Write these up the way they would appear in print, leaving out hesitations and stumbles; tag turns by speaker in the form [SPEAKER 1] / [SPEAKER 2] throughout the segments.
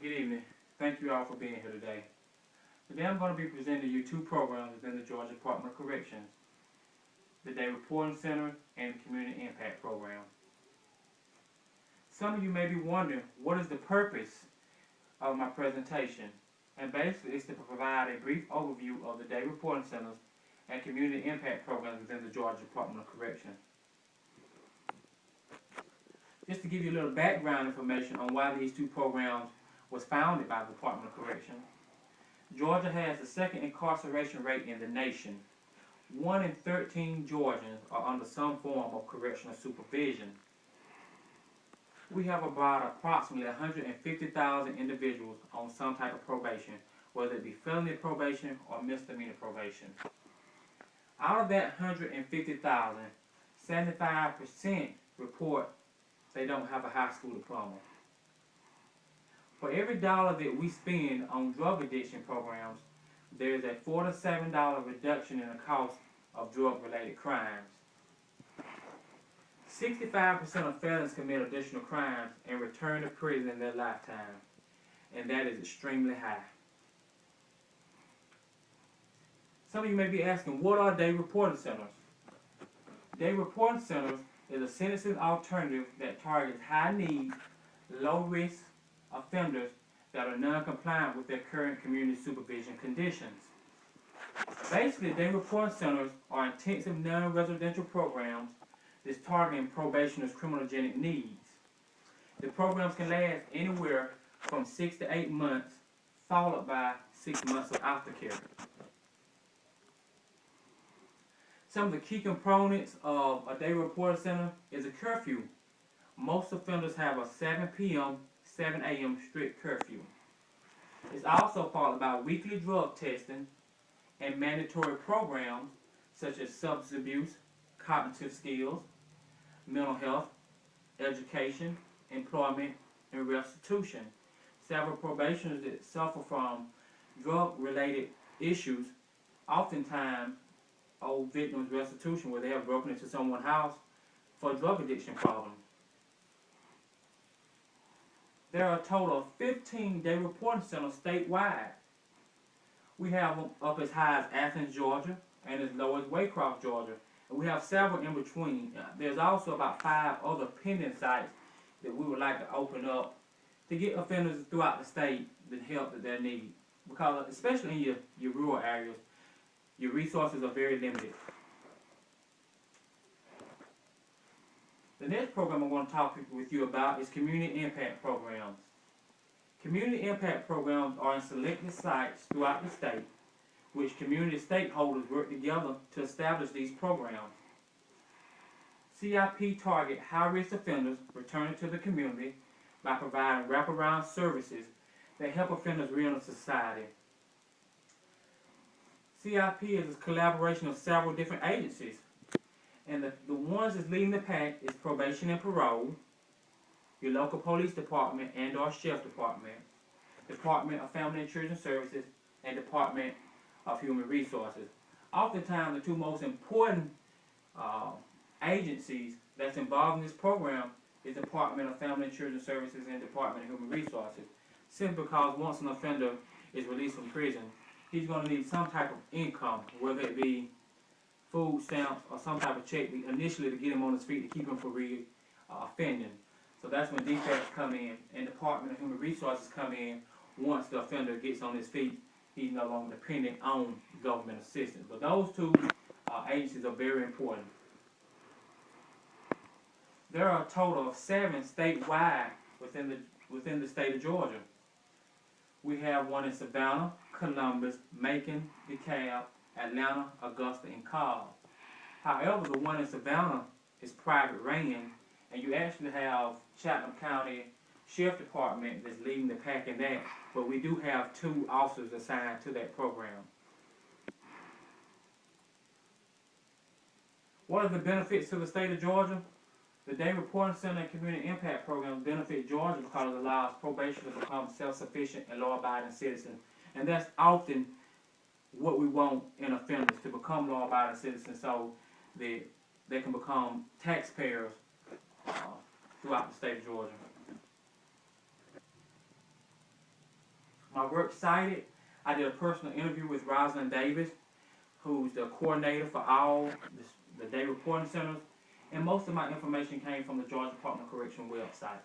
[SPEAKER 1] Good evening. Thank you all for being here today. Today I'm going to be presenting you two programs within the Georgia Department of Corrections, the Day Reporting Center and the Community Impact Program. Some of you may be wondering, what is the purpose of my presentation? And basically it's to provide a brief overview of the Day Reporting Centers and Community Impact Programs within the Georgia Department of Corrections. Just to give you a little background information on why these two programs was founded by the Department of Corrections. Georgia has the second incarceration rate in the nation. 1 in 13 Georgians are under some form of correctional supervision. We have about approximately 150,000 individuals on some type of probation, whether it be felony probation or misdemeanor probation. Out of that 150,000, 75% report they don't have a high school diploma. For every dollar that we spend on drug addiction programs, there is a $4 to $7 reduction in the cost of drug-related crimes. 65% of felons commit additional crimes and return to prison in their lifetime, and that is extremely high. Some of you may be asking, what are day reporting centers? Day reporting centers is a sentencing alternative that targets high-need, low-risk offenders that are non-compliant with their current community supervision conditions. Basically, day reporting centers are intensive non-residential programs that's targeting probationers' criminogenic needs. The programs can last anywhere from 6 to 8 months, followed by 6 months of aftercare. Some of the key components of a day reporting center is a curfew. Most offenders have a 7 p.m., 7 a.m. strict curfew. It's also followed by weekly drug testing and mandatory programs such as substance abuse, cognitive skills, mental health, education, employment, and restitution. Several probationers that suffer from drug-related issues oftentimes owe victims restitution where they have broken into someone's house for a drug addiction problem. There are a total of 15 day reporting centers statewide. We have them up as high as Athens, Georgia, and as low as Waycroft, Georgia. And we have several in between. There's also about 5 other pending sites that we would like to open up to get offenders throughout the state the help that they need. Because especially in your rural areas, your resources are very limited. The next program I want to talk with you about is community impact programs. Community impact programs are in selected sites throughout the state, which community stakeholders work together to establish these programs. CIP target high-risk offenders returning to the community by providing wraparound services that help offenders re-enter society. CIP is a collaboration of several different agencies. And the ones that's leading the pack is probation and parole, your local police department and or sheriff department, Department of Family and Children Services, and Department of Human Resources. Oftentimes, the two most important agencies that's involved in this program is Department of Family and Children Services and Department of Human Resources. Simply because once an offender is released from prison, he's going to need some type of income, whether it be food stamps or some type of check initially to get him on his feet to keep him from offending. So that's when DFACS come in and Department of Human Resources come in. Once the offender gets on his feet, he's no longer dependent on government assistance. But those two agencies are very important. There are a total of 7 statewide within the state of Georgia. We have one in Savannah, Columbus, Macon, DeKalb, Atlanta, Augusta, and Cobb. However, the one in Savannah is private ran, and you actually have Chatham County Sheriff Department that's leading the pack in that, but we do have 2 officers assigned to that program. What are the benefits to the state of Georgia? The Day Reporting Center and Community Impact Program benefit Georgia because it allows probation to become self-sufficient and law-abiding citizens. And that's often what we want in offenders, to become law-abiding citizens so that they can become taxpayers throughout the state of Georgia. My work cited, I did a personal interview with Rosalind Davis, who's the coordinator for all the day reporting centers, and most of my information came from the Georgia Department of Correction website.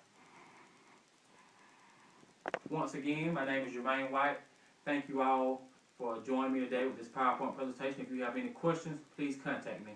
[SPEAKER 1] Once again, my name is Jermaine White. Thank you all for joining me today with this PowerPoint presentation. If you have any questions, please contact me.